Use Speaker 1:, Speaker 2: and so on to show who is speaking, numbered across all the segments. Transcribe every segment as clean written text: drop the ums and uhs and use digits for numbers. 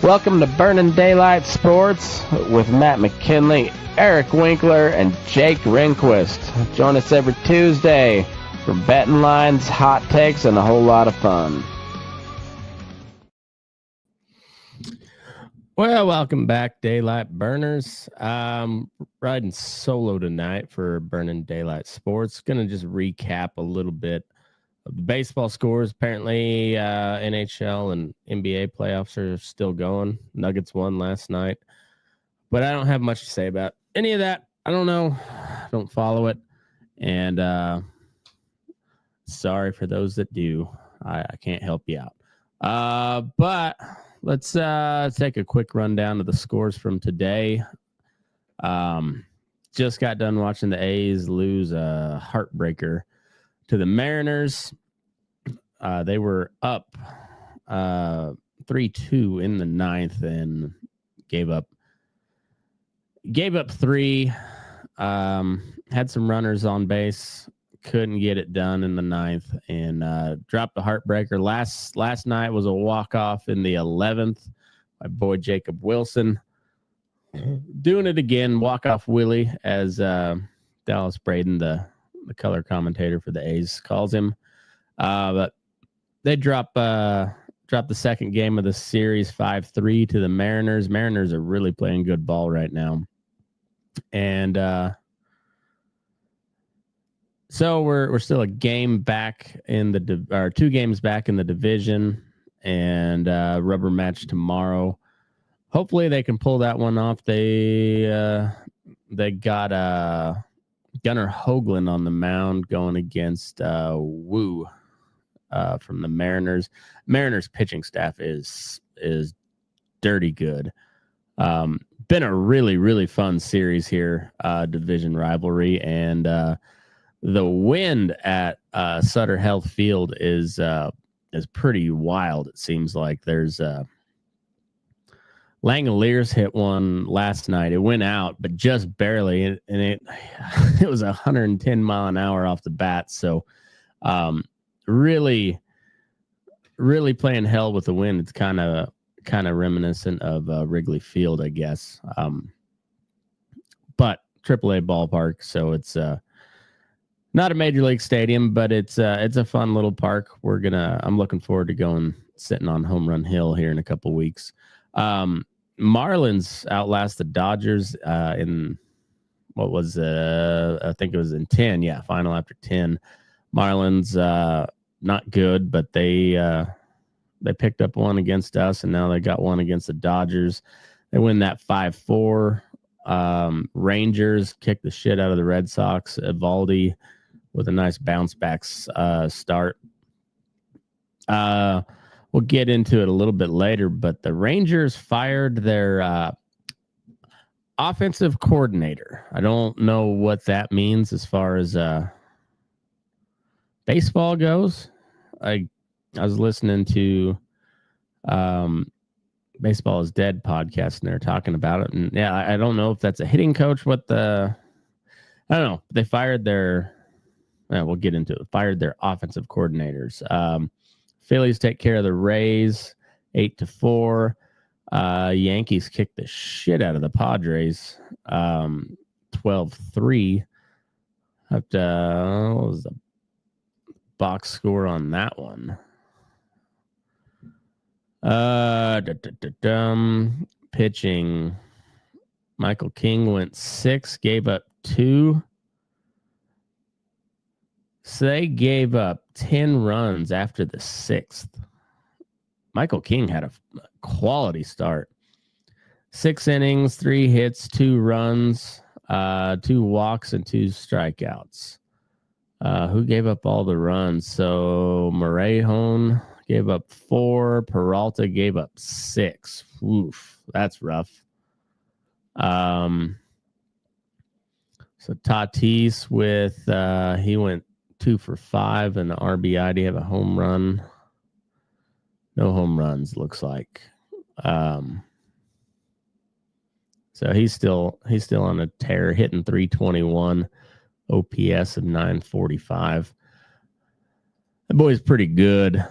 Speaker 1: Welcome to Burnin Daylight Sports with Matt McKinley, Eric Winkler, and Jake Rehnquist. Join us every Tuesday for betting lines, hot takes, and a whole lot of fun.
Speaker 2: Well, welcome back, Daylight Burners. Riding solo tonight for Burnin Daylight Sports. Going to just recap a little bit of the baseball scores. Apparently, NHL and NBA playoffs are still going. Nuggets won last night. But I don't have much to say about any of that. I don't know. I don't follow it. And sorry for those that do. I can't help you out. But let's take a quick rundown of the scores from today. Just got done watching the A's lose a heartbreaker to the Mariners. They were up 3-2 in the ninth and gave up three. Had some runners on base, couldn't get it done in the ninth, and dropped the heartbreaker. Last night was a walk-off in the 11th. My boy Jacob Wilson doing it again. Walk-off Willie, as Dallas Braden, the color commentator for the A's, calls him. But they dropped the second game of the series 5-3 to the Mariners. Mariners are really playing good ball right now. And so we're still a game back in the 2 games back in the division, and rubber match tomorrow. Hopefully they can pull that one off. They got Gunnar Hoagland on the mound going against Wu from the Mariners. Mariners pitching staff is dirty good. Been a really, really fun series here, division rivalry, and the wind at Sutter Health Field is pretty wild. It seems like there's Langoliers hit one last night. It went out, but just barely, and it was 110 mile an hour off the bat. So, really, really playing hell with the wind. It's kind of reminiscent of Wrigley Field, I guess. But AAA ballpark, so it's not a major league stadium, but it's a fun little park. I'm looking forward to sitting on Home Run Hill here in a couple weeks. Marlins outlast the Dodgers in what was I think it was in 10. Yeah, final after 10. Marlins not good, but they picked up one against us, and now they got one against the Dodgers. They win that 5-4. Rangers kicked the shit out of the Red Sox. Evaldi with a nice bounce back start. We'll get into it a little bit later, but the Rangers fired their offensive coordinator. I don't know what that means as far as baseball goes. I was listening to Baseball is Dead podcast, and they're talking about it. And yeah, I don't know if that's a hitting coach. I don't know. They fired we'll get into it. Fired their offensive coordinators. Phillies take care of the Rays 8-4. Yankees kick the shit out of the Padres 12-3. What was the box score on that one? Pitching. Michael King went 6, gave up 2. So they gave up 10 runs after the 6th. Michael King had a quality start. 6 innings, 3 hits, 2 runs, 2 walks, and 2 strikeouts. Who gave up all the runs? So Morejón gave up 4. Peralta gave up 6. Oof, that's rough. So Tatis he went 2 for 5 and the RBI. Do you have a home run? No home runs, looks like. So he's still on a tear, hitting 321, OPS of 945. The boy's pretty good.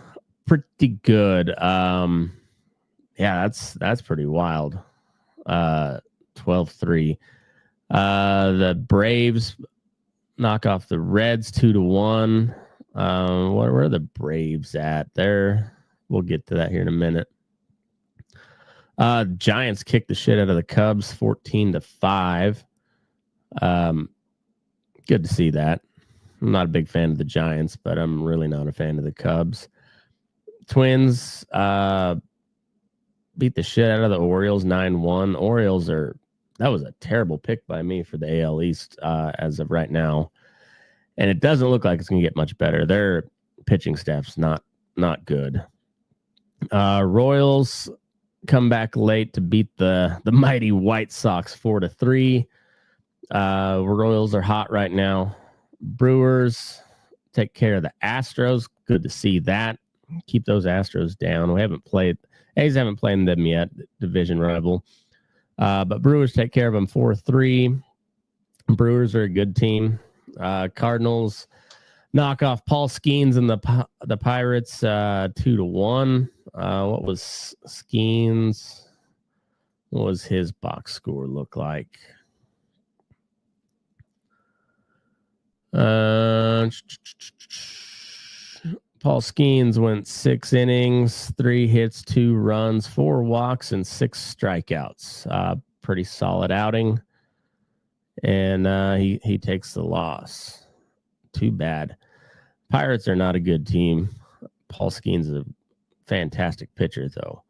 Speaker 2: Yeah, that's pretty wild. 12-3. The Braves knock off the Reds 2-1. Where are the Braves at? There, we'll get to that here in a minute. Giants kicked the shit out of the Cubs 14-5. Good to see that. I'm not a big fan of the Giants, but I'm really not a fan of the Cubs. Twins beat the shit out of the Orioles 9-1. Orioles that was a terrible pick by me for the AL East as of right now. And it doesn't look like it's going to get much better. Their pitching staff's not good. Royals come back late to beat the mighty White Sox 4-3. Royals are hot right now. Brewers take care of the Astros. Good to see that. Keep those Astros down. A's haven't played them yet, division rival. But Brewers take care of them 4-3. Brewers are a good team. Cardinals knock off Paul Skeens and the Pirates 2-1. What was Skeens? What was his box score look like? Paul Skeens went 6 innings, 3 hits, 2 runs, 4 walks, and 6 strikeouts. Pretty solid outing. And he takes the loss. Too bad. Pirates are not a good team. Paul Skeens is a fantastic pitcher, though.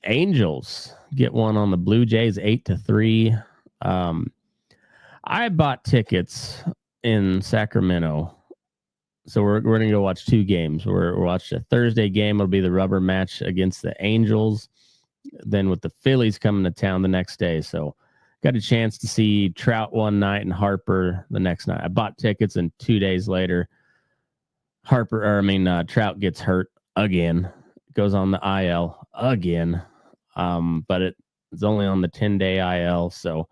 Speaker 2: Angels get one on the Blue Jays 8-3. I bought tickets in Sacramento. So we're going to go watch 2 games. We're watching a Thursday game. It'll be the rubber match against the Angels. Then with the Phillies coming to town the next day. So got a chance to see Trout one night and Harper the next night. I bought tickets, and 2 days later, Trout gets hurt again. Goes on the IL again. But it's only on the 10-day IL. So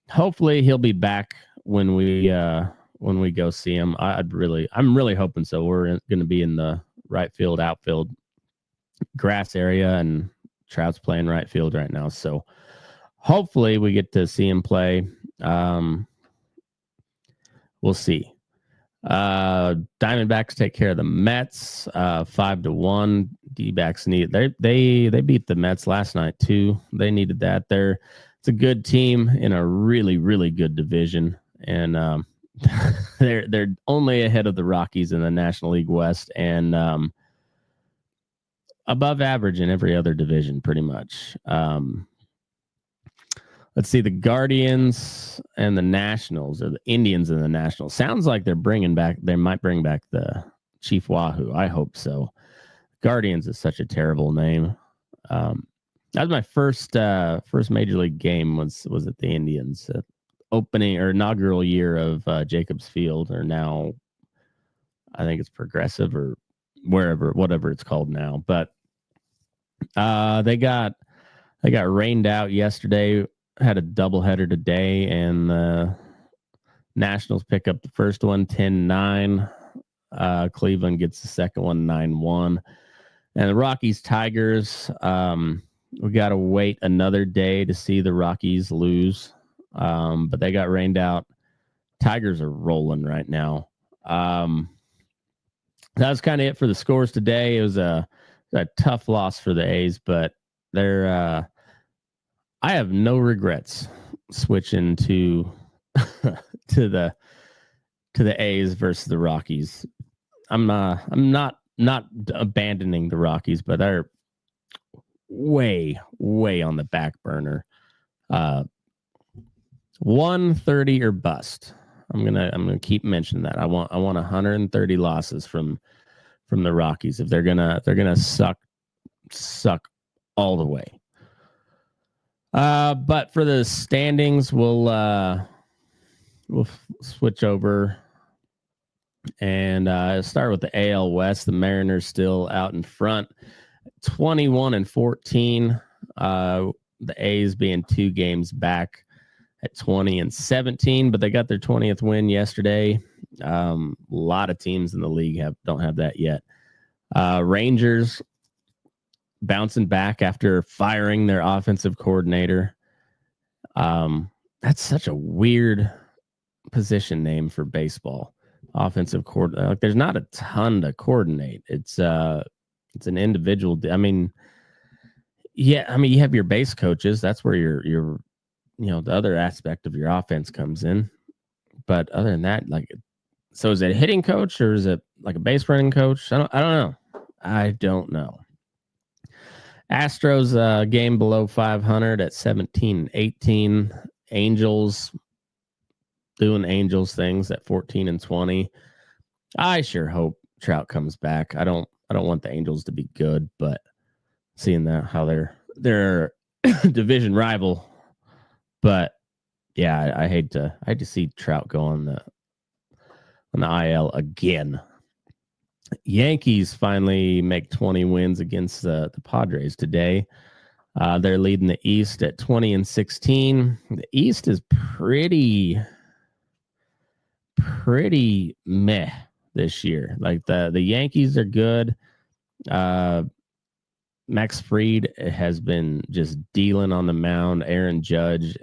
Speaker 2: hopefully he'll be back when we go see him. I'm really hoping so. We're going to be in the right field, outfield grass area, and Trout's playing right field right now. So hopefully we get to see him play. We'll see. Diamondbacks take care of the Mets 5-1. D-backs they beat the Mets last night too. They needed that. It's a good team in a really, really good division, and they're only ahead of the Rockies in the National League West, and above average in every other division, pretty much. Let's see, the Guardians and the Nationals, or the Indians and the Nationals. Sounds like they might bring back the Chief Wahoo. I hope so. Guardians is such a terrible name. That was my first major league game was at the Indians. Opening or inaugural year of Jacobs Field, or now I think it's Progressive or whatever it's called now. But they got rained out yesterday. Had a doubleheader today, and the Nationals pick up the first one 10-9. Cleveland gets the second one 9-1. And the Rockies Tigers, we got to wait another day to see the Rockies lose. But they got rained out. Tigers are rolling right now. That was kind of it for the scores today. It was a tough loss for the A's, but I have no regrets switching to the A's versus the Rockies. I'm not abandoning the Rockies, but they're way on the back burner. 130 or bust. I'm gonna keep mentioning that. I want 130 losses from the Rockies if they're gonna suck all the way. But for the standings, we'll switch over and start with the AL West. The Mariners still out in front, 21-14. The A's being 2 games back at 20-17, but they got their 20th win yesterday. A lot of teams in the league don't have that yet. Rangers bouncing back after firing their offensive coordinator. That's such a weird position name for baseball. Offensive coordinator. Like, there's not a ton to coordinate. It's an individual. I mean, you have your base coaches. That's where your the other aspect of your offense comes in. But other than that, like, so is it a hitting coach or is it like a base running coach? I don't know. Astros game below 500 at 17-18. Angels doing Angels things at 14-20. I sure hope Trout comes back. I don't want the Angels to be good, but seeing that how they're division rival. But yeah, I hate to see Trout go on the IL again. Yankees finally make 20 wins against the Padres today. They're leading the East at 20-16. The East is pretty meh this year. Like the Yankees are good. Max Fried has been just dealing on the mound. Aaron Judge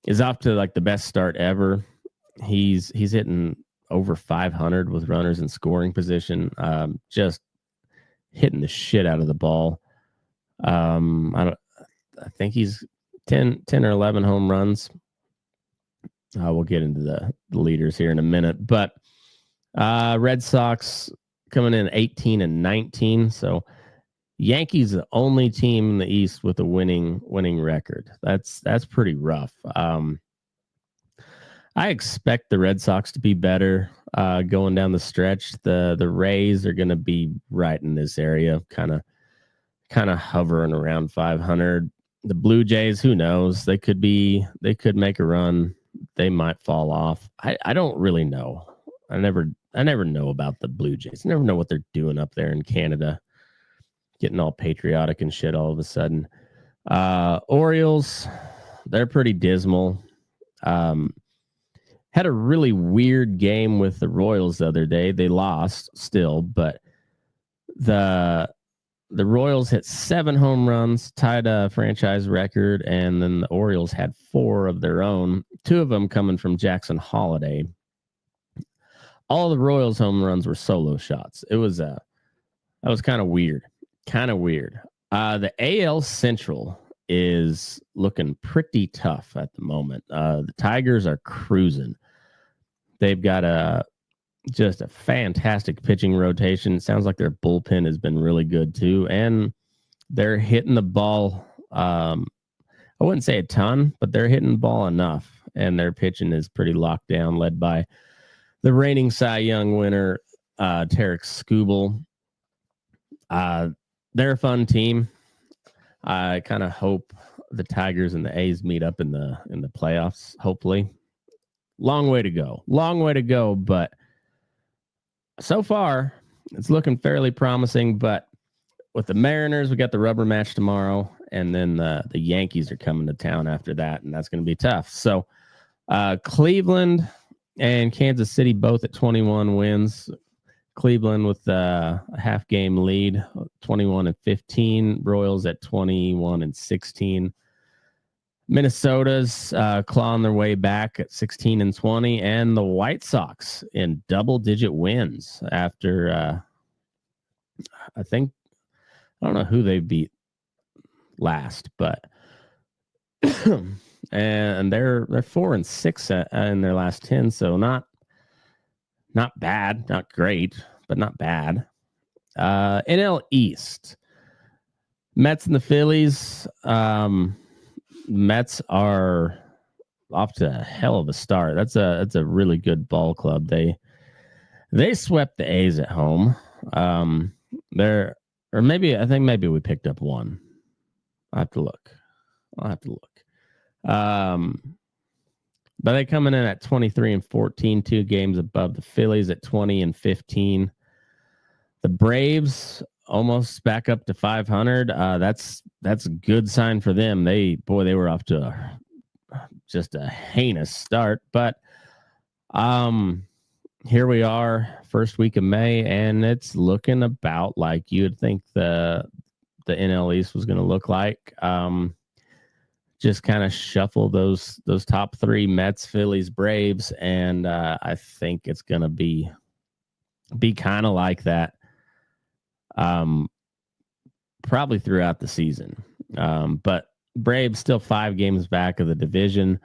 Speaker 2: is off to like the best start ever. He's hitting over 500 with runners in scoring position. Just hitting the shit out of the ball. I think he's 10 or 11 home runs. We'll get into the leaders here in a minute, but Red Sox coming in 18-19. So Yankees the only team in the East with a winning record. That's pretty rough. I expect the Red Sox to be better going down the stretch. The Rays are going to be right in this area, kind of hovering around 500. The Blue Jays, who knows? They could make a run. They might fall off. I don't really know. I never know about the Blue Jays. I never know what they're doing up there in Canada, getting all patriotic and shit all of a sudden. Orioles, they're pretty dismal. Had a really weird game with the Royals the other day. They lost still, but the Royals hit 7 home runs, tied a franchise record, and then the Orioles had 4 of their own, 2 of them coming from Jackson Holiday. All the Royals home runs were solo shots. That was kind of weird. The AL Central is looking pretty tough at the moment. The Tigers are cruising. They've got just a fantastic pitching rotation. It sounds like their bullpen has been really good too. And they're hitting the ball. I wouldn't say a ton, but they're hitting the ball enough. And their pitching is pretty locked down, led by the reigning Cy Young winner, Tarek Skubal. They're a fun team. I kind of hope the Tigers and the A's meet up in the playoffs, hopefully. Long way to go, but so far it's looking fairly promising. But with the Mariners, we got the rubber match tomorrow, and then the Yankees are coming to town after that, and that's going to be tough. So Cleveland and Kansas City both at 21 wins. Cleveland with a half game lead, 21-15. Royals at 21-16. Minnesota's clawing their way back at 16-20, and the White Sox in double-digit wins after I don't know who they beat last, but and they're 4-6 in their last 10, so not bad, not great, but not bad. NL East, Mets and the Phillies. Mets are off to a hell of a start. That's a really good ball club. They swept the A's at home. I think maybe we picked up one. I'll have to look. But they coming in at 23-14, 2 games above the Phillies at 20-15. The Braves almost back up to 500. That's a good sign for them. They were off to just a heinous start, but here we are, first week of May, and it's looking about like you would think the NL East was going to look like. Just kind of shuffle those top three: Mets, Phillies, Braves, and I think it's going to be kind of like that. Probably throughout the season. But Braves still 5 games back of the division,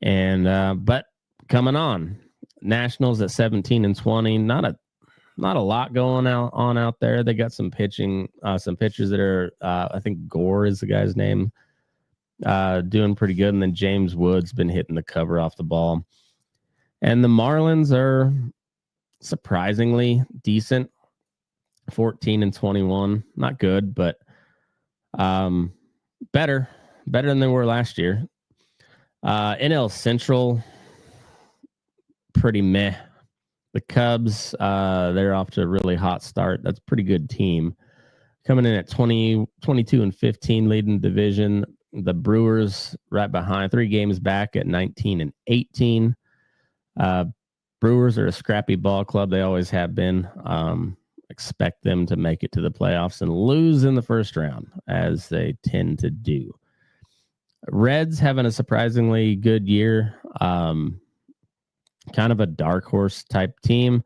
Speaker 2: and but coming on. Nationals at 17-20. Not a lot going on out there. They got some pitching, some pitchers that are I think Gore is the guy's name, doing pretty good. And then James Wood's been hitting the cover off the ball. And the Marlins are surprisingly decent, 14-21. Not good, but better than they were last year. NL Central, pretty meh. The Cubs, they're off to a really hot start. That's a pretty good team. Coming in at 22-15, leading the division. The Brewers right behind, 3 games back at 19-18. Brewers are a scrappy ball club. They always have been. Expect them to make it to the playoffs and lose in the first round, as they tend to do. Reds having a surprisingly good year. Kind of a dark horse type team.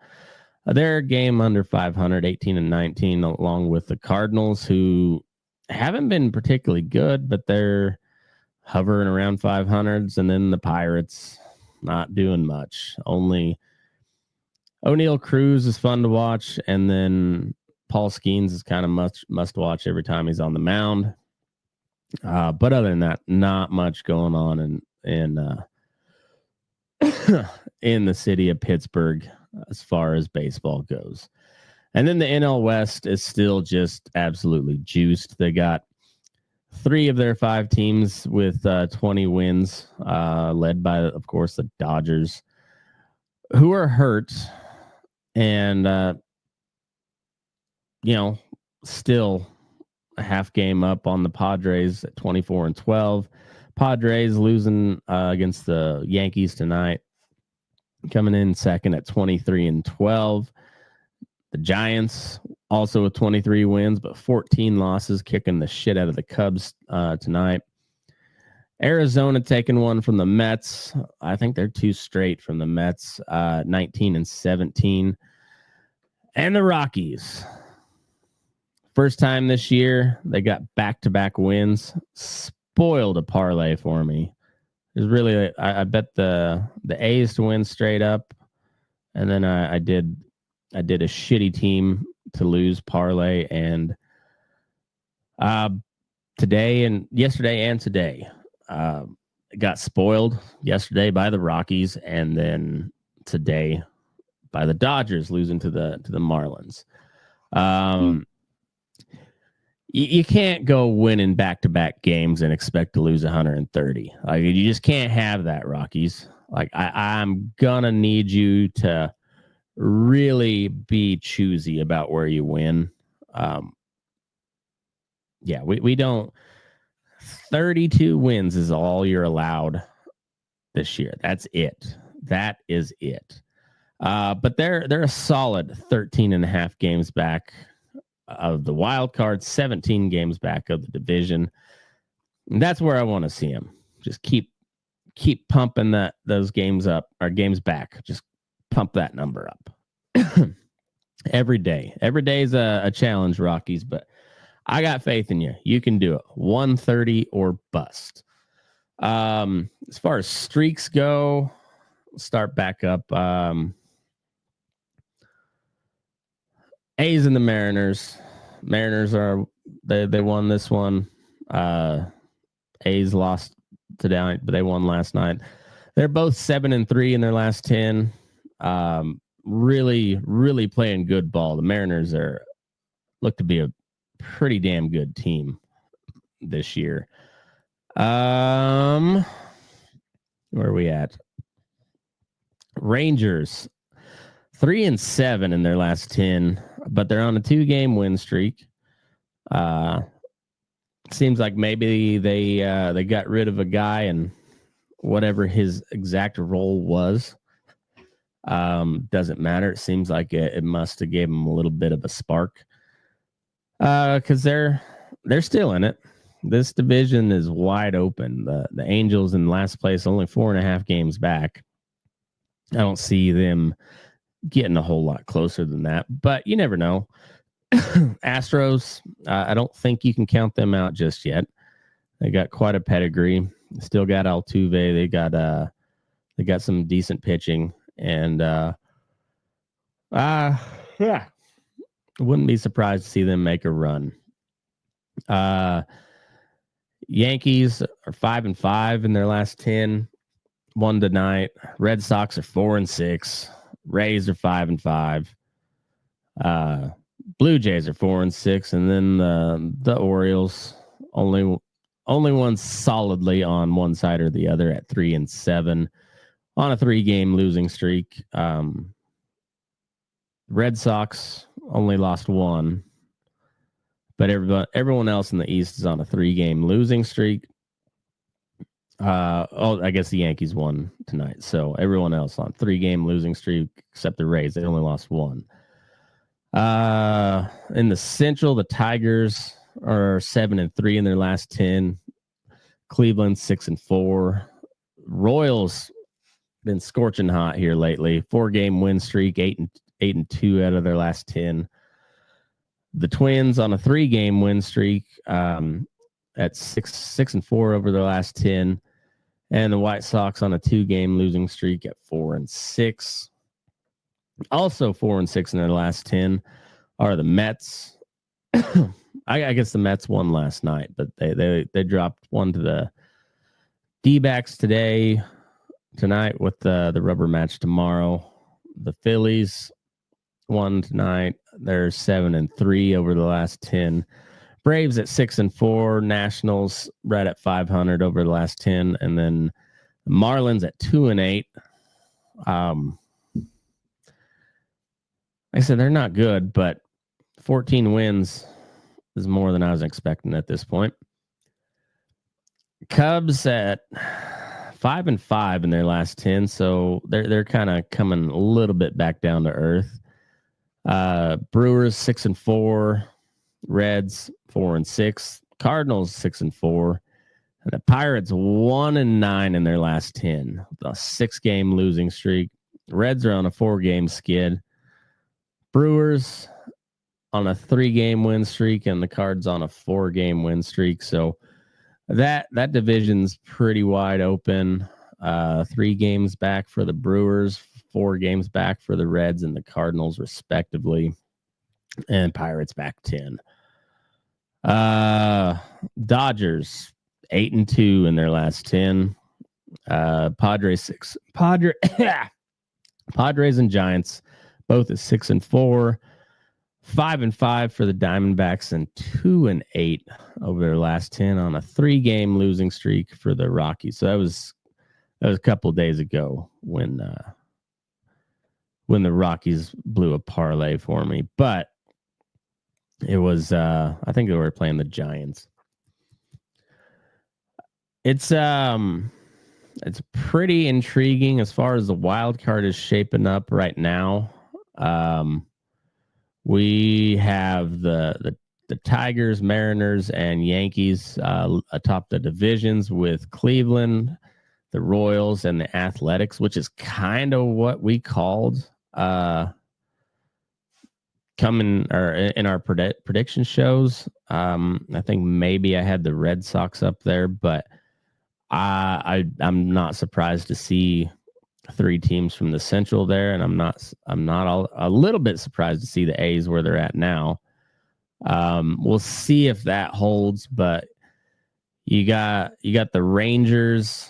Speaker 2: They're a game under 500, 18-19, along with the Cardinals, who haven't been particularly good, but they're hovering around 500s. And then the Pirates, not doing much. Only O'Neal Cruz is fun to watch, and then Paul Skeens is kind of must watch every time he's on the mound. But other than that, not much going on in in the city of Pittsburgh as far as baseball goes. And then the NL West is still just absolutely juiced. They got 3 of their 5 teams with 20 wins, led by, of course, the Dodgers, who are hurt and, still a half game up on the Padres at 24-12. Padres losing against the Yankees tonight, coming in second at 23-12. The Giants also with 23 wins, but 14 losses, kicking the shit out of the Cubs tonight. Arizona taking one from the Mets. I think they're 2 straight from the Mets, 19-17. And the Rockies. First time this year, they got back-to-back wins. Spoiled a parlay for me. It was really, I bet the A's to win straight up, and then I did a shitty team to lose parlay, and yesterday and today, got spoiled yesterday by the Rockies, and then today by the Dodgers losing to the Marlins. You can't go winning back-to-back games and expect to lose 130. Like, you just can't have that, Rockies. Like, I'm gonna need you to really be choosy about where you win. We don't. 32 wins is all you're allowed this year. That's it. That is it. But they're a solid 13.5 games back of the wild card, 17 games back of the division. And that's where I want to see them. Just keep pumping those games up, or games back. Just pump that number up every day. Every day is a challenge, Rockies, but I got faith in you. You can do it. 130 or bust. As far as streaks go, we'll start back up. A's and the Mariners. Mariners they won this one. A's lost today, but they won last night. They're both 7-3 in their last 10. Really, really playing good ball. The Mariners look to be a pretty damn good team this year. Where are we at? Rangers 3-7 in their last 10, but they're on a 2-game win streak. Seems like maybe they got rid of a guy and whatever his exact role was. Doesn't matter. It seems like it must have gave them a little bit of a spark because they're still in it. This division is wide open. The Angels in last place, only 4.5 games back. I don't see them getting a whole lot closer than that, but you never know. Astros, I don't think you can count them out just yet. They got quite a pedigree. Still got Altuve. They got some decent pitching, and yeah, wouldn't be surprised to see them make a run. Yankees are 5-5 in their last 10. Won tonight. Red Sox are 4-6. Rays are 5-5. Blue Jays are 4-6, and then the Orioles only one solidly on one side or the other at 3-7 on a 3-game losing streak. Red Sox only lost one, but everyone else in the East is on a 3-game losing streak. I guess the Yankees won tonight, so everyone else on 3-game losing streak except the Rays. They only lost one. In the Central, the Tigers are 7-3 in their last 10. Cleveland 6-4. Royals been scorching hot here lately. 4-game win streak, 8-2 out of their last 10. The Twins on a 3-game win streak at 6-4 over their last 10. And the White Sox on a 2-game losing streak at 4-6. Also 4-6 in their last 10 are the Mets. I guess the Mets won last night, but they dropped one to the D-backs tonight with the rubber match tomorrow. The Phillies won tonight. They're 7-3 over the last 10. Braves at 6-4. Nationals right at 500 over the last 10, and then the Marlins at 2-8. Like I said, they're not good, but 14 wins is more than I was expecting at this point. Cubs at 5-5 in their last 10, so they're kind of coming a little bit back down to earth. Brewers 6-4, Reds 4-6, Cardinals 6-4, and the Pirates 1-9 in their last 10, a 6-game losing streak. Reds are on a 4-game skid. Brewers on a 3-game win streak, and the Cards on a 4-game win streak. So that division's pretty wide open. 3 games back for the Brewers, 4 games back for the Reds and the Cardinals, respectively, and Pirates back 10. Dodgers 8-2 in their last 10. Padres and Giants both at 6-4. 5-5 for the Diamondbacks and 2-8 over their last 10 on a 3-game losing streak for the Rockies. So that was a couple of days ago when the Rockies blew a parlay for me, but it was I think they were playing the Giants. It's pretty intriguing as far as the wild card is shaping up right now. We have the Tigers, Mariners, and Yankees atop the divisions with Cleveland, the Royals, and the Athletics, which is kind of what we called coming or in our prediction shows. I think maybe I had the Red Sox up there, but I'm not surprised to see 3 teams from the Central there, and I'm not a little bit surprised to see the A's where they're at now. We'll see if that holds, but you got the Rangers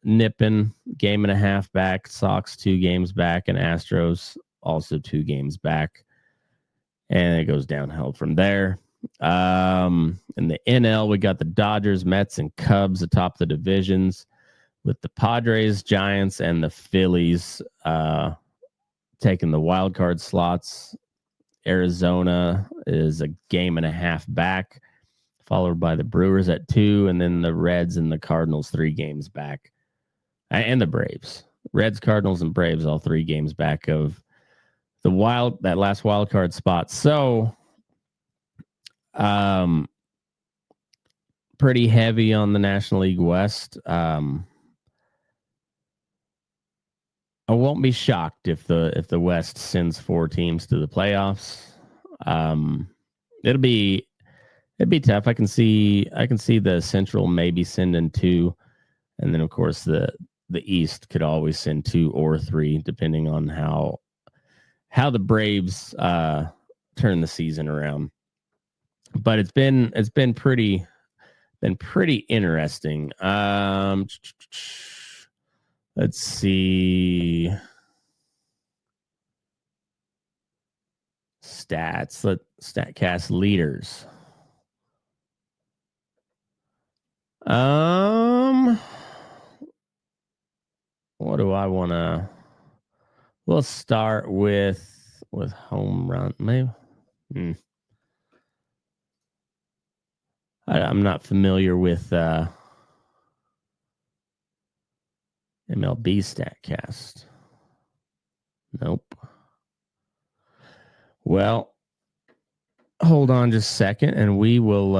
Speaker 2: nipping 1.5 back, Sox 2 games back, and Astros also 2 games back, and it goes downhill from there. In the NL, we got the Dodgers, Mets, and Cubs atop the divisions, with the Padres, Giants, and the Phillies taking the wild card slots. Arizona is 1.5 back, followed by the Brewers at 2, and then the Reds and the Cardinals 3 games back, and the Braves. Reds, Cardinals, and Braves, all 3 games back of that last wild card spot. So, pretty heavy on the National League West. I won't be shocked if the West sends 4 teams to the playoffs. It'd be tough. I can see the Central maybe sending 2, and then of course the East could always send 2 or 3 depending on how the Braves turn the season around. But it's been pretty interesting. Let's see. Statcast leaders. What do I want to? We'll start with home run. Maybe. I'm not familiar with MLB Statcast. Nope. Well, hold on just a second, and we will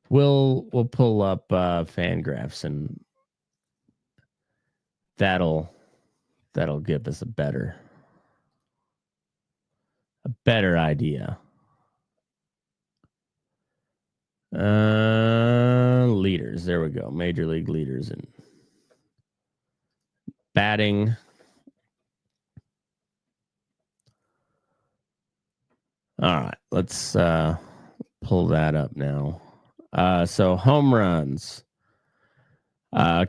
Speaker 2: we'll pull up Fangraphs, and that'll give us a better idea. Leaders. There we go. Major league leaders in batting. All right, let's pull that up now. So home runs.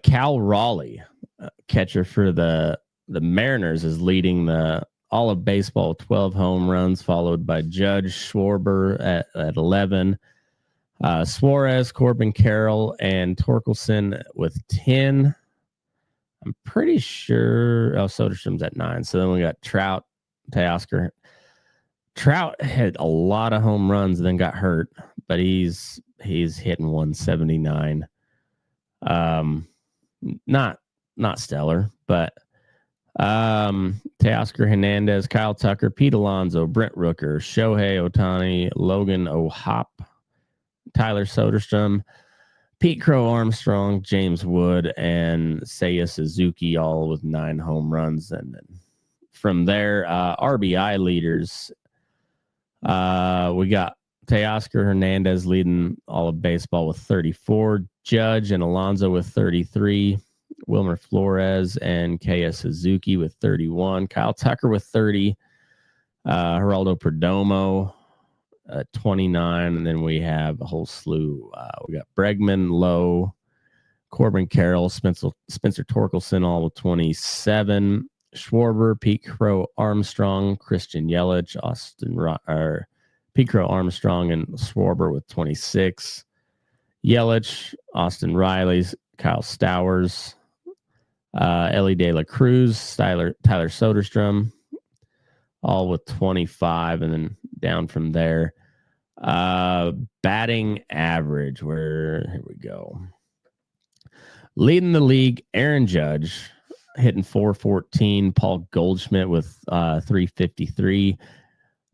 Speaker 2: Cal Raleigh, catcher for the Mariners, is leading all of baseball with 12 home runs, followed by Judge Schwarber at 11. Suarez, Corbin Carroll, and Torkelson with 10. I'm pretty sure. Soderstrom's at 9. So then we got Trout, Teoscar. Trout had a lot of home runs and then got hurt, but he's hitting 179. Not stellar, but Teoscar Hernandez, Kyle Tucker, Pete Alonso, Brent Rooker, Shohei Ohtani, Logan O'Hop, Tyler Soderstrom, Pete Crow Armstrong, James Wood, and Seiya Suzuki, all with 9 home runs. And then from there, RBI leaders, we got Teoscar Hernandez leading all of baseball with 34, Judge and Alonso with 33, Wilmer Flores and Seiya Suzuki with 31, Kyle Tucker with 30, Geraldo Perdomo 29, and then we have a whole slew. We got Bregman, Lowe, Corbin Carroll, Spencer Torkelson, all with 27. Schwarber, Pete Crow Armstrong, Christian Yelich, Pete Crow Armstrong and Schwarber with 26. Yelich, Austin Riley, Kyle Stowers, Ellie De La Cruz, Tyler Soderstrom, all with 25, and then down from there. Batting average, here we go. Leading the league, Aaron Judge, hitting 414. Paul Goldschmidt with 353.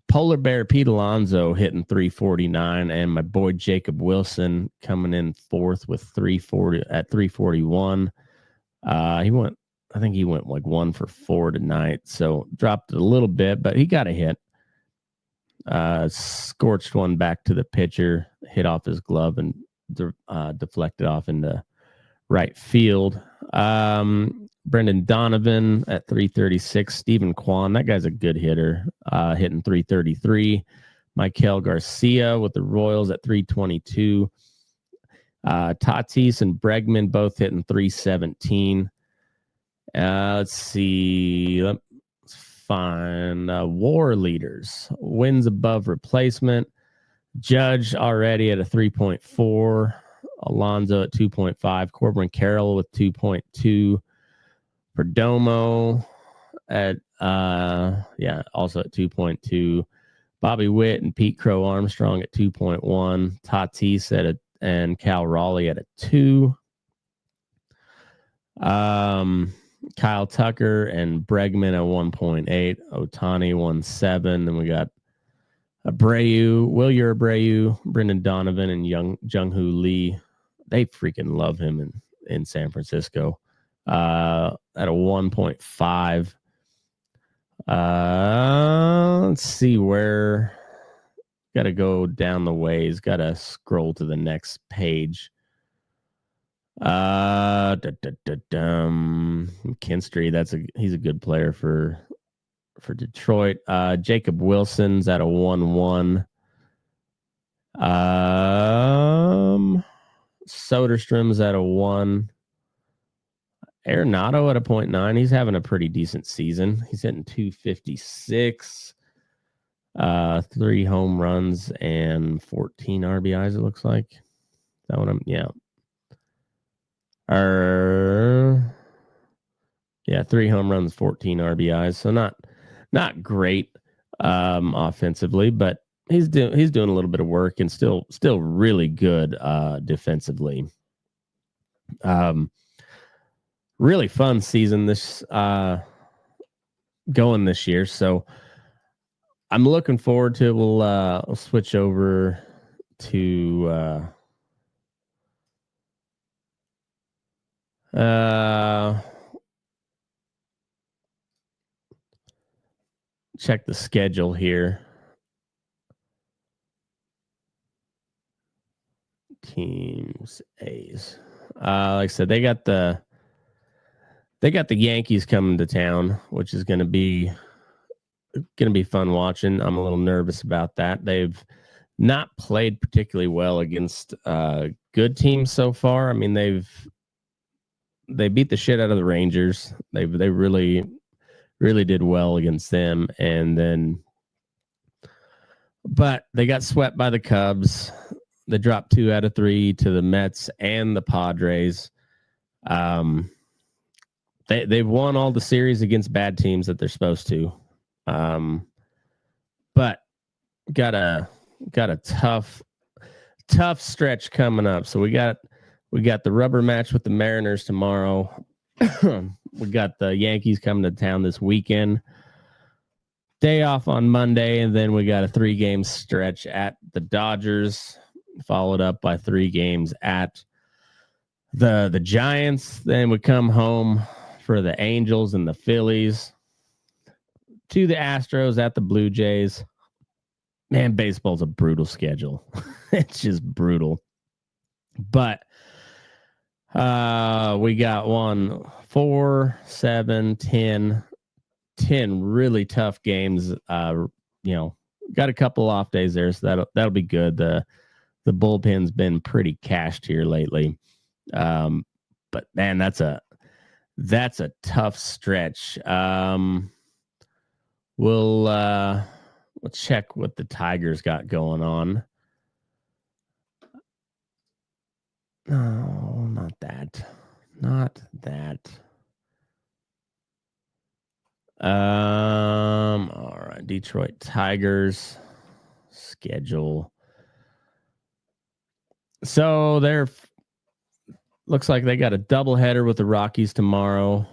Speaker 2: Polar Bear Pete Alonso hitting 349, and my boy Jacob Wilson coming in 4th with 341. I think he went like 1 for 4 tonight, so dropped it a little bit, but he got a hit. Scorched one back to the pitcher, hit off his glove and deflected off into right field. Brendan Donovan at 336. Stephen Kwan, that guy's a good hitter, hitting 333. Michael Garcia with the Royals at 322. Tatis and Bregman both hitting 317. Let's see. Let's find WAR leaders. Wins above replacement. Judge already at a 3.4. Alonso at 2.5. Corbin Carroll with 2.2. Perdomo at also at 2.2. Bobby Witt and Pete Crow Armstrong at 2.1. Tatis and Cal Raleigh at a 2. Kyle Tucker and Bregman at 1.8, Otani 1.7. Then we got Abreu, Brendan Donovan, and Jung-Hoo Lee. They freaking love him in San Francisco. At a 1.5. Let's see where. Got to go down the ways. Got to scroll to the next page. Kinstry, he's a good player for Detroit. Jacob Wilson's at a 1.1. Soderstrom's at a 1. Arenado at a 0.9. He's having a pretty decent season. He's hitting 256. 3 home runs and 14 RBIs, it looks like. Is that what yeah. 3 home runs, 14 RBIs. So not great offensively, but he's doing a little bit of work and still really good defensively. Really fun season this going this year. So I'm looking forward to it. We'll switch over to check the schedule here. Teams A's. Like I said, they got the Yankees coming to town, which is going to be fun watching. I'm a little nervous about that. They've not played particularly well against good teams so far. I mean, they beat the shit out of the Rangers. They really did well against them, but they got swept by the Cubs. They dropped 2 out of 3 to the Mets and the Padres. They've won all the series against bad teams that they're supposed to. But got a tough stretch coming up. So we got the rubber match with the Mariners tomorrow. We got the Yankees coming to town this weekend. Day off on Monday, and then we got a 3-game stretch at the Dodgers, followed up by 3 games at the Giants. Then we come home for the Angels and the Phillies, to the Astros, at the Blue Jays. Man, baseball's a brutal schedule. It's just brutal. But we got 4, 7, 10 really tough games. Got a couple off days there, so that'll be good. The bullpen's been pretty cashed here lately. But man, that's a tough stretch. We'll check what the Tigers got going on. No, not that. All right, Detroit Tigers schedule. So looks like they got a doubleheader with the Rockies tomorrow.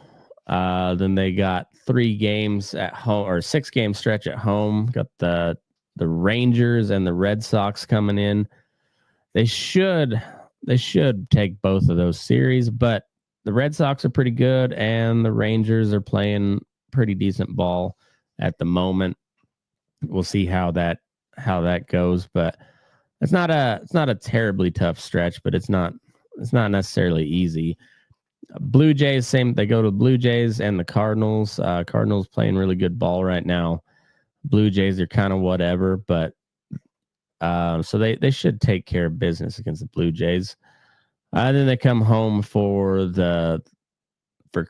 Speaker 2: Then they got 3 games at home, or 6-game stretch at home. Got the Rangers and the Red Sox coming in. They should take both of those series, but the Red Sox are pretty good and the Rangers are playing pretty decent ball at the moment. We'll see how that goes, but it's not a terribly tough stretch, but it's not necessarily easy. Blue Jays, same. They go to Blue Jays and the Cardinals. Cardinals playing really good ball right now. Blue Jays are kind of whatever, but so they should take care of business against the Blue Jays. Then they come home for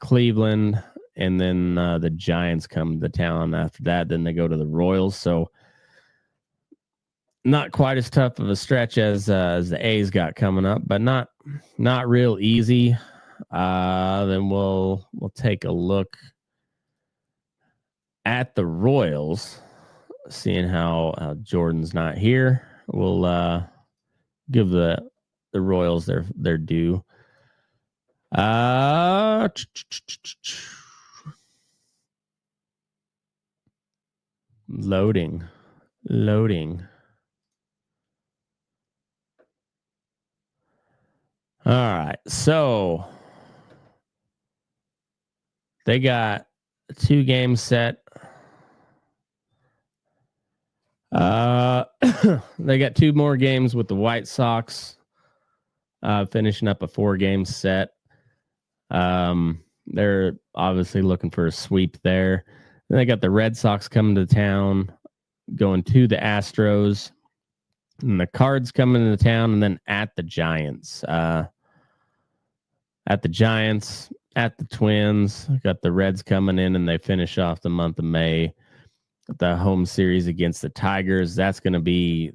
Speaker 2: Cleveland, and then the Giants come to town after that. Then they go to the Royals. So not quite as tough of a stretch as the A's got coming up, but not real easy. Then we'll take a look at the Royals, seeing how Jordan's not here. We'll give the Royals their due. Loading. All right. So they got 2 games set. They got 2 more games with the White Sox, finishing up a 4-game set. They're obviously looking for a sweep there. Then they got the Red Sox coming to town, going to the Astros, and the Cards coming to town, and then at the Giants. At the Twins. Got the Reds coming in, and they finish off the month of May. The home series against the Tigers. That's gonna be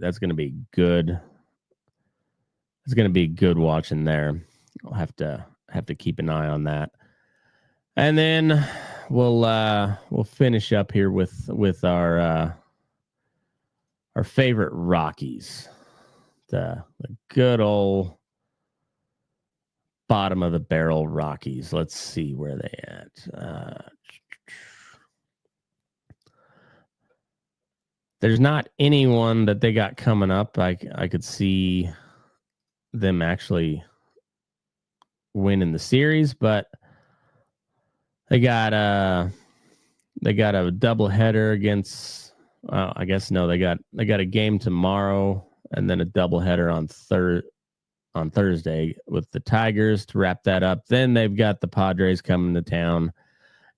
Speaker 2: good. It's gonna be good watching there. I'll have to keep an eye on that. And then we'll finish up here with our favorite Rockies. The good old bottom of the barrel Rockies. Let's see where they at. There's not anyone that they got coming up. I could see them actually winning the series, but they got a doubleheader against. I guess no, they got a game tomorrow and then a doubleheader on Thursday with the Tigers to wrap that up. Then they've got the Padres coming to town,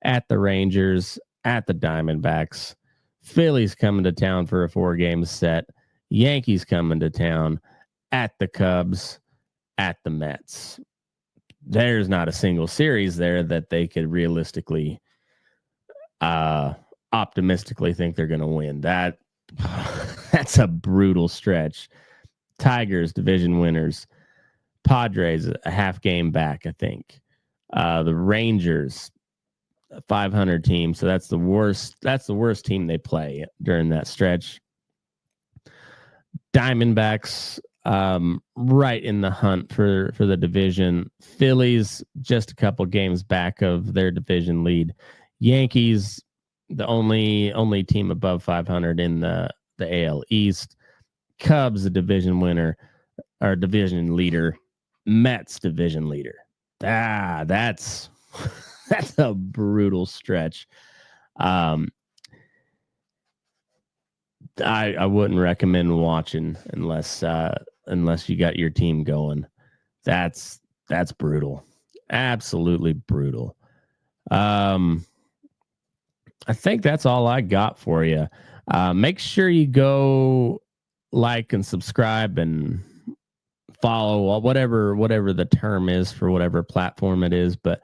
Speaker 2: at the Rangers, at the Diamondbacks. Phillies coming to town for a 4-game set. Yankees coming to town, at the Cubs, at the Mets. There's not a single series there that they could realistically, optimistically think they're going to win. That's a brutal stretch. Tigers, division winners. Padres, a half game back, I think. The Rangers, a 500 team, so that's the worst team they play during that stretch. Diamondbacks, right in the hunt for the division. Phillies, just a couple games back of their division lead. Yankees, the only team above 500 in the AL East. Cubs, a division winner or division leader. Mets, division leader. That's a brutal stretch. I wouldn't recommend watching unless you got your team going. That's brutal. Absolutely brutal. I think that's all I got for you. Make sure you go like and subscribe and follow whatever the term is for whatever platform it is, but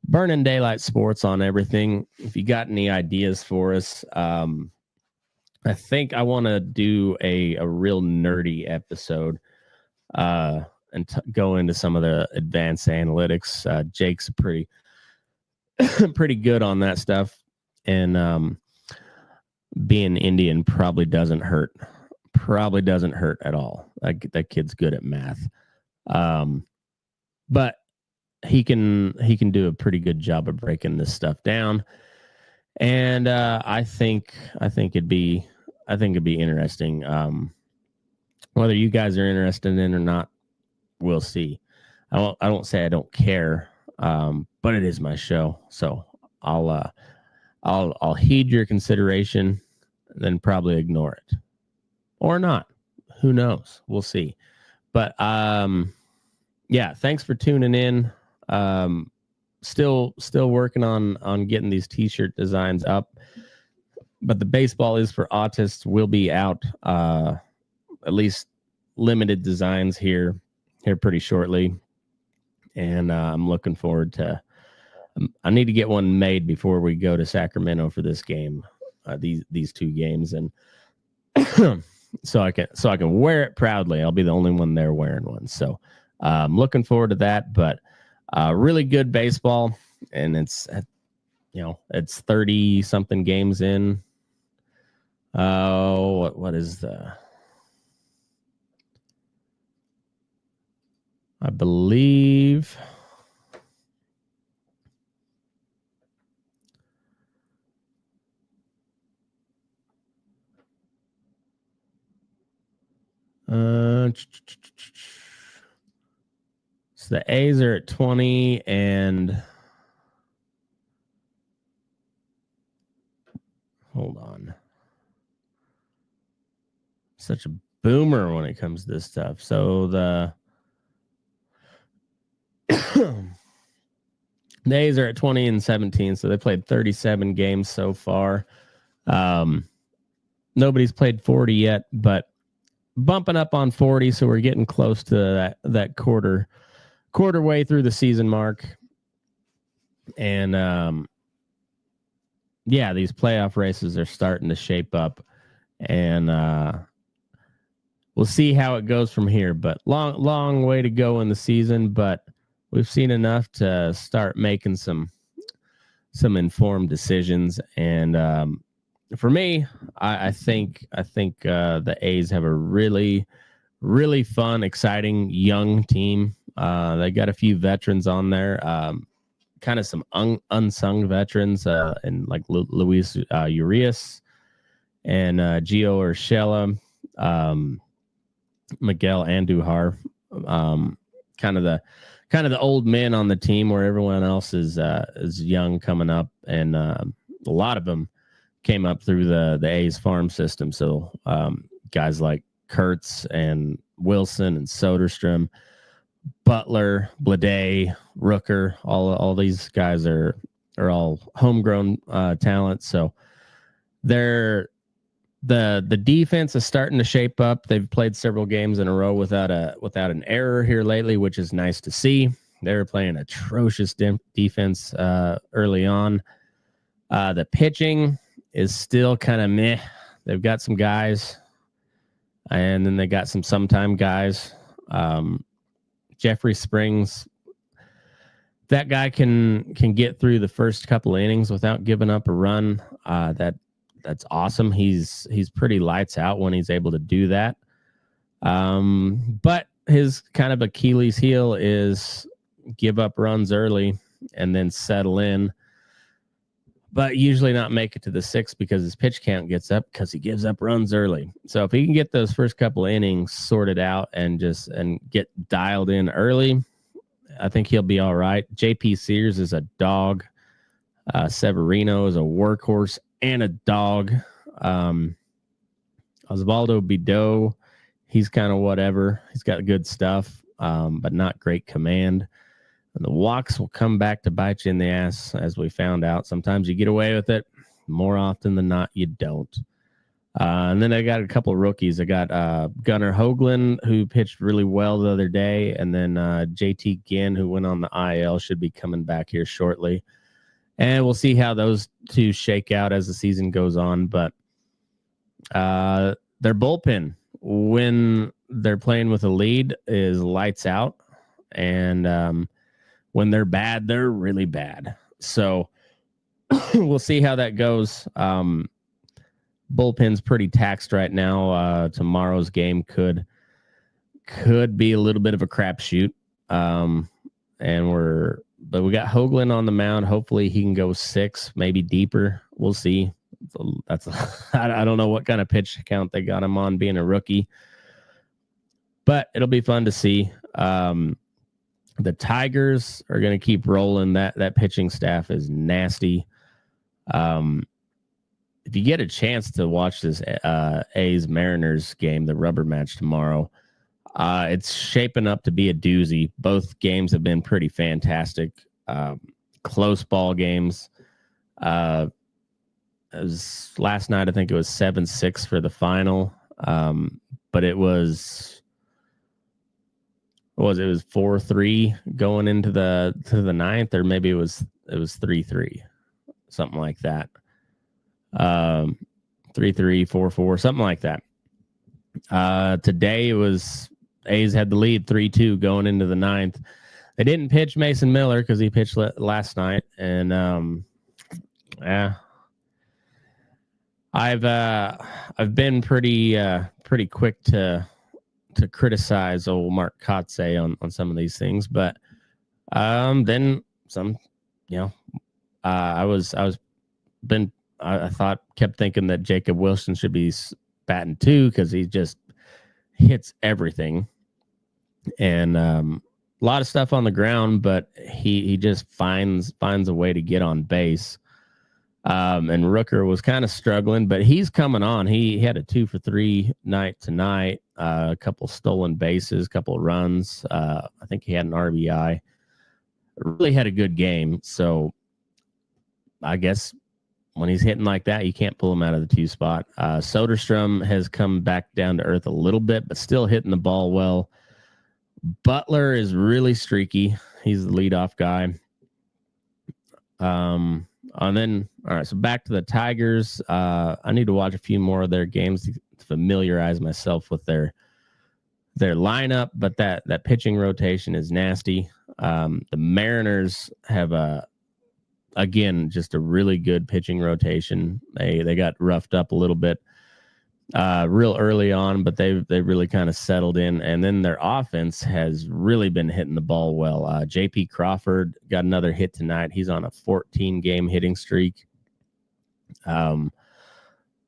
Speaker 2: Burnin Daylight Sports on everything. If you got any ideas for us, I think I want to do a real nerdy episode and go into some of the advanced analytics. Jake's pretty good on that stuff, and being Indian probably doesn't hurt at all. That kid's good at math, but he can do a pretty good job of breaking this stuff down. And I think it'd be interesting. Whether you guys are interested in it or not, we'll see. I won't say I don't care, but it is my show, so I'll heed your consideration, and then probably ignore it, or not. Who knows? We'll see. But yeah, thanks for tuning in. Still working on getting these t-shirt designs up, but the baseball is for autists will be out, at least limited designs here pretty shortly, and I'm looking forward to. I need to get one made before we go to Sacramento for this game, these 2 games, and so I can wear it proudly. I'll be the only one there wearing one, so I'm looking forward to that. But really good baseball, and it's 30 something games in. What is I believe So the A's are at 20 and hold on. Such a boomer when it comes to this stuff. So the A's are at 20 and 17, so they played 37 games so far. Nobody's played 40 yet, but bumping up on 40, so we're getting close to that quarter way through the season mark. And these playoff races are starting to shape up, and we'll see how it goes from here. But long way to go in the season, but we've seen enough to start making some informed decisions. And for me, I think the A's have a really, really fun, exciting young team. They got a few veterans on there, kind of some unsung veterans, and like Luis Urias and Gio Urshela, Miguel Andujar, kind of the old men on the team, where everyone else is young coming up, and a lot of them came up through the A's farm system. So guys like Kurtz and Wilson and Soderstrom, Butler, Blade, Rooker, all these guys are all homegrown talent. So they're the defense is starting to shape up. They've played several games in a row without an error here lately, which is nice to see. They were playing atrocious defense early on. The pitching is still kind of meh. They've got some guys, and then they got some sometime guys. Jeffrey Springs, that guy can get through the first couple of innings without giving up a run. That's awesome. He's pretty lights out when he's able to do that. But his kind of Achilles heel is give up runs early and then settle in, but usually not make it to the sixth because his pitch count gets up because he gives up runs early. So if he can get those first couple of innings sorted out and get dialed in early, I think he'll be all right. JP Sears is a dog. Severino is a workhorse and a dog. Osvaldo Bideau, he's kind of whatever. He's got good stuff, but not great command. And the walks will come back to bite you in the ass, as we found out. Sometimes you get away with it. More often than not, you don't. And then I got a couple of rookies. I got Gunnar Hoagland, who pitched really well the other day, and then JT Ginn, who went on the IL, should be coming back here shortly. And we'll see how those two shake out as the season goes on. But their bullpen, when they're playing with a lead, is lights out. And when they're bad, they're really bad. So we'll see how that goes. Bullpen's pretty taxed right now. Tomorrow's game could be a little bit of a crapshoot. But we got Hoagland on the mound. Hopefully he can go 6, maybe deeper. We'll see. I don't know what kind of pitch count they got him on, being a rookie, but it'll be fun to see. The Tigers are going to keep rolling. That pitching staff is nasty. If you get a chance to watch this A's Mariners game, the rubber match tomorrow, it's shaping up to be a doozy. Both games have been pretty fantastic. Close ball games. It was last night, I think it was 7-6 for the final. But it was 4-3 going into the ninth, or maybe it was 3-3, something like that. 3-3, 4-4, something like that. Today it was A's had the lead 3-2 going into the ninth. They didn't pitch Mason Miller because he pitched last night, and I've been pretty quick to criticize old Mark Kotze on some of these things, but then some, I kept thinking that Jacob Wilson should be batting 2 because hits everything, and a lot of stuff on the ground, but he just finds a way to get on base. And Rooker was kind of struggling, but he's coming on. He had a 2 for 3 night tonight, a couple stolen bases, a couple runs. I think he had an RBI. Really had a good game. So I guess when he's hitting like that, you can't pull him out of the 2 spot. Soderstrom has come back down to earth a little bit, but still hitting the ball well. Butler is really streaky. He's the leadoff guy. And then, all right, so back to the Tigers. I need to watch a few more of their games to familiarize myself with their lineup, but that pitching rotation is nasty. The Mariners have again, just a really good pitching rotation. They got roughed up a little bit real early on, but they really kind of settled in. And then their offense has really been hitting the ball well. JP Crawford got another hit tonight. He's on a 14-game hitting streak.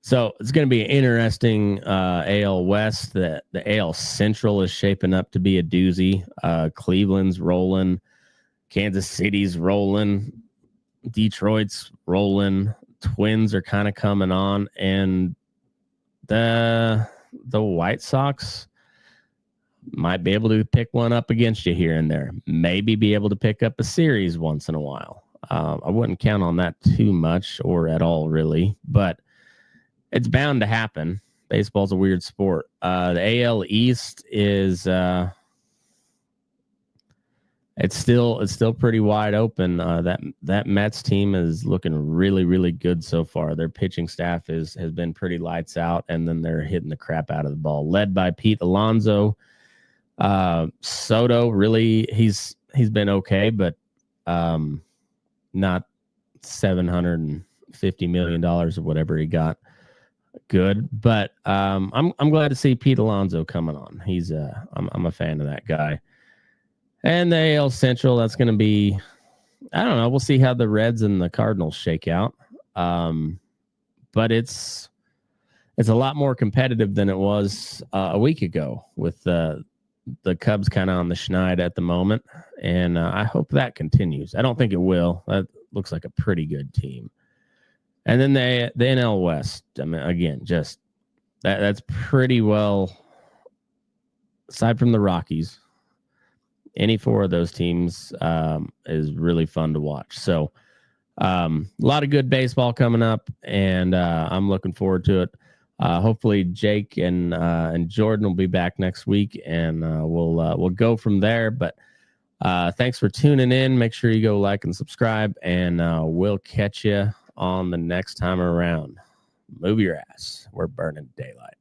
Speaker 2: So it's going to be an interesting AL West. The AL Central is shaping up to be a doozy. Cleveland's rolling. Kansas City's rolling. Detroit's rolling. Twins are kind of coming on. And the White Sox might be able to pick one up against you here and there. Maybe be able to pick up a series once in a while. I wouldn't count on that too much or at all, really. But it's bound to happen. Baseball's a weird sport. The AL East is it's still pretty wide open. That Mets team is looking really, really good so far. Their pitching staff has been pretty lights out, and then they're hitting the crap out of the ball. Led by Pete Alonso. Soto, really, he's been okay, but not $750 million or whatever he got. Good, but I'm glad to see Pete Alonso coming on. He's I'm a fan of that guy. And the AL Central, that's going to be, I don't know. We'll see how the Reds and the Cardinals shake out. But it's a lot more competitive than it was a week ago with the Cubs kind of on the schneid at the moment. And I hope that continues. I don't think it will. That looks like a pretty good team. And then the NL West, I mean, again, just that's pretty well, aside from the Rockies, any 4 of those teams is really fun to watch. So a lot of good baseball coming up, and I'm looking forward to it. Hopefully Jake and Jordan will be back next week, and we'll go from there. But thanks for tuning in. Make sure you go like and subscribe, and we'll catch you on the next time around. Move your ass. We're burning daylight.